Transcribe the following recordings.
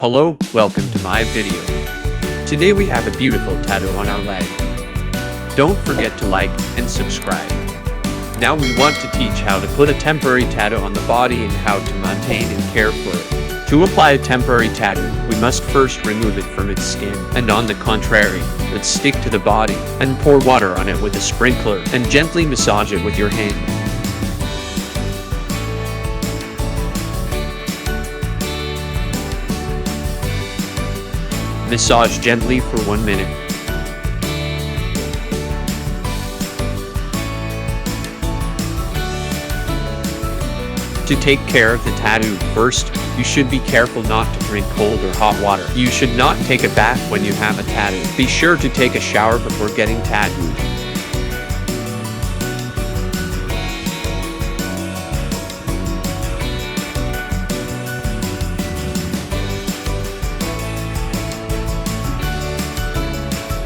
Hello, welcome to my video. Today we have a beautiful tattoo on our leg. Don't forget to like and subscribe. Now we want to teach how to put a temporary tattoo on the body and how to maintain and care for it. To apply a temporary tattoo, we must first remove it from its skin, and on the contrary, let's stick to the body and pour water on it with a sprinkler and gently massage it with your hand. Massage gently for 1 minute. To take care of the tattoo, first, you should be careful not to drink cold or hot water. You should not take a bath when you have a tattoo. Be sure to take a shower before getting tattooed.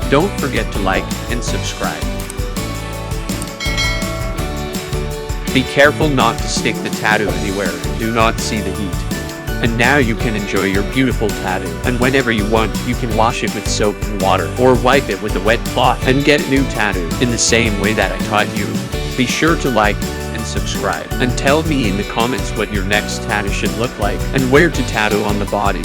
Don't forget to like and subscribe. Be careful not to stick the tattoo anywhere and do not see the heat. And now you can enjoy your beautiful tattoo, and whenever you want, you can wash it with soap and water, or wipe it with a wet cloth and get a new tattoo in the same way that I taught you. Be sure to like and subscribe, and tell me in the comments what your next tattoo should look like and where to tattoo on the body.